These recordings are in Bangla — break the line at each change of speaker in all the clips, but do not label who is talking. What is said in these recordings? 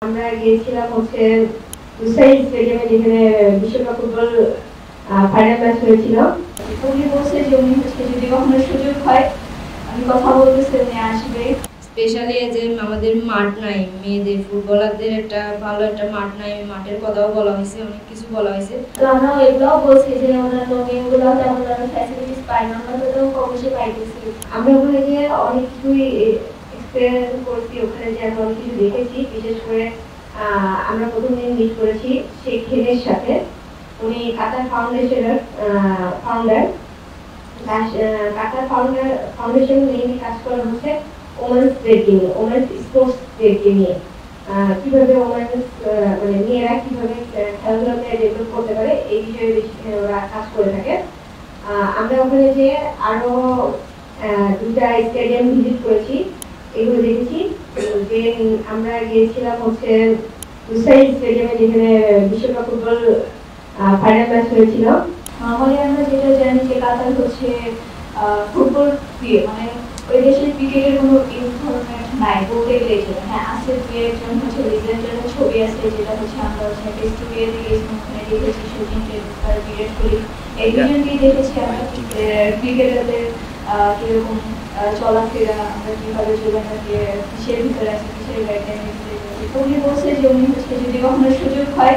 আমরা গিয়েছিলাম হচ্ছে লুসাইল স্টেডিয়ামে, যেখানে বিশ্বকাপ ফুটবল ফাইনাল ম্যাচ হয়েছিল। উনি বলছে যে উনি হচ্ছে যদি কখনো সুযোগ হয় আমি কথা বলতেছি উনি আসবে।
স্পেশালি যে আমাদের মাঠ নাই, মেয়েদের ফুটবলারদের একটা ভালো একটা মাঠ নাই, মাঠের কথাও বলা হয়েছে, অনেক কিছু বলা হয়েছে।
তো আমরা এগুলোও বলছি যে অন্যান্য গেমগুলো তেমন ফ্যাসিলিটিস পাই না, আমরা তো কম বেশি পাইতেছি। আমরা ওখানে গিয়ে অনেক কিছুই এক্সপেরিয়েন্স করছি, ওখানে যে আমরা অনেক কিছু দেখেছি। বিশেষ করে আমরা প্রথম দিন মিট করেছি শেখ হেনের সাথে। উনি কাতার ফাউন্ডেশনের ফাউন্ডার। কাতার ফাউন্ডেশন মেইনলি কাজ করা হচ্ছে ওমেন্সদেরকে নিয়ে, ওমেন্স স্পোর্টসদেরকে নিয়ে, কিভাবে ওমেন্স মানে মেয়েরা কিভাবে খেলাধুলাতে ডেভেলপ করতে পারে এই বিষয়ে বেশি ওরা কাজ করে থাকে। আমরা ওখানে যে আরো দুটা স্টেডিয়াম ভিজিট করেছি, এগুলো দেখেছি। যে আমরা গিয়েছিলাম হচ্ছে লুসাইল স্টেডিয়ামে, যেখানে বিশ্বকাপ ফুটবল ফাইনাল ম্যাচ হয়েছিল। নর্মালি আমরা যেটা জানি যে কাতার হচ্ছে ফুটবল প্রিয়, মানে ওই দেশের ক্রিকেটের কোনো ইনফরমেশন নাই বলতে গেলে। হ্যাঁ আছে, দু একজন হচ্ছে লিজেন্ডের ছবি আছে, যেটা হচ্ছে আমরা হচ্ছে টেস্ট ক্রিকেটে গিয়েছিলাম, ওখানে দেখেছি সচিন টেন্ডুলকার, বিরাট কোহলি, এই দুজনকেই দেখেছি আমরা ক্রিকেটারদের কিরকম চলাফেরা, আমরা কিভাবে জীবনে কিসের ভিতরে আছে, কিসের গাইডলাইনের ভিতরে। উনি বলছে যে উনি হচ্ছে যদি কখনো সুযোগ হয়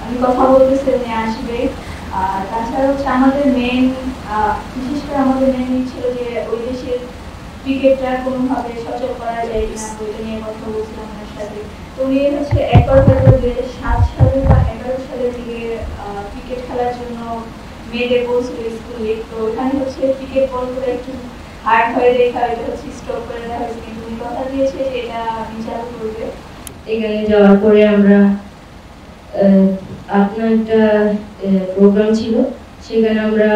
আমি কথা বলতেছি উনি আসবে। তাছাড়া হচ্ছে আমাদের মেন, বিশেষ করে আমাদের মেন ছিল যে ওই দেশের ক্রিকেটটা কোনোভাবে সচল করা যায় কিনা, ওইটা নিয়ে কথা বলছিলাম ওনার সাথে। তো উনি হচ্ছে একবার হয়তো 2007 সালে বা 11 সালের দিকে ক্রিকেট খেলার জন্য মেয়েদের বলছিল স্কুল লিগ। তো ওখানে হচ্ছে ক্রিকেট বল করে একটু হার্ড হয়ে দেখা, এটা হচ্ছে স্টপ করে দেওয়া হয়েছে, কিন্তু উনি কথা দিয়েছে যে এটা উনি চালু করবে।
এখানে যাওয়ার পরে আমরা আপনার একটা প্রোগ্রাম ছিল, সেখানে আমরা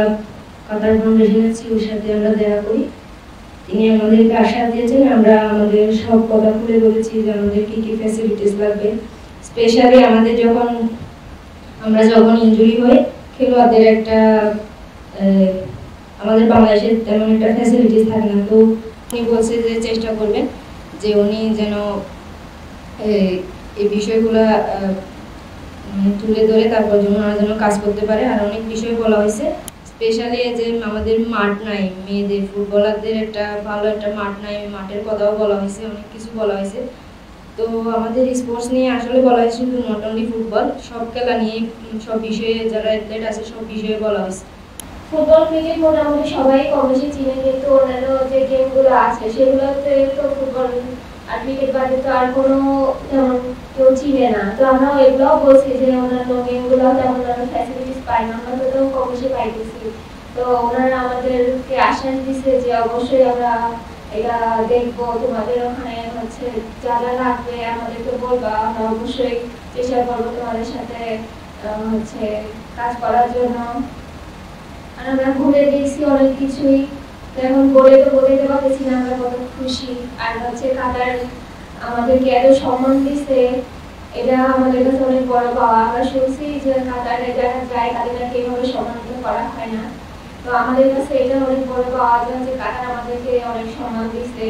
কাতার ফাউন্ডেশনের সিওর সাথে আমরা দেখা করি। তিনি আমাদেরকে আশ্বাস দিয়েছেন, আমরা আমাদের সব কথা খুলে বলেছি যে আমাদের কি কি ফ্যাসিলিটিস লাগবে। স্পেশালি আমরা যখন ইনজুরি হই, খেলোয়াড়দের একটা আমাদের বাংলাদেশের তেমন একটা ফ্যাসিলিটিস থাকে না। তো উনি বলছে যে চেষ্টা করবেন যে উনি যেন এই বিষয়গুলো তুলে ধরে তারপর যেন ওরা যেন কাজ করতে পারে। আর অনেক বিষয় বলা হয়েছে, স্পেশালি যে আমাদের মাঠ নাই, মেয়েদের ফুটবলারদের একটা ভালো একটা মাঠ নাই, মাঠের কথাও বলা হয়েছে, অনেক কিছু বলা হয়েছে। তো আমাদের স্পোর্টস নিয়ে আসলে বলা হয়েছে শুধু নট অনলি ফুটবল, সব খেলা নিয়ে, সব বিষয়ে যারা অ্যাথলেট আছে সব বিষয়ে বলা হয়েছে।
ফুটবল ক্রিকেট মোটামুটি সবাই কম বেশি চিনে, কিন্তু অন্যান্য যে গেমগুলো আছে সেগুলোতে তো ফুটবল আর ক্রিকেট বাদে তো আর কোনো তেমন কেউ চিনে না। তো আমরা এগুলোও বলছি যে অন্যান্য গেমগুলো তেমন ফ্যাসিলিটিস পাই না, আমরা তো কম বেশি পাইতেছি। তো ওনারা আমাদেরকে আশ্বাস দিচ্ছে যে অবশ্যই আমরা এটা দেখবো, তোমাদের ওখানে হচ্ছে যা যা লাগবে আমাদেরকে বলবা, আমরা অবশ্যই চেষ্টা করবো তোমাদের সাথে হচ্ছে কাজ করার জন্য। আর আমরা ঘুরে দেখছি অনেক কিছুই, এখন বলে তো বলতে পারতেছি না আমরা কত খুশি। আর হচ্ছে কাতার আমাদেরকে এত সম্মান দিচ্ছে, এটা আমাদের কাছে অনেক বড় পাওয়া। আমরা শুনছি যে কাতারে যারা যায় তাদের নাকি এভাবে সম্মানিত করা হয় না। তো আমাদের কাছে এটা অনেক বড় পাওয়া, যে কাতার আমাদেরকে অনেক সম্মান দিচ্ছে।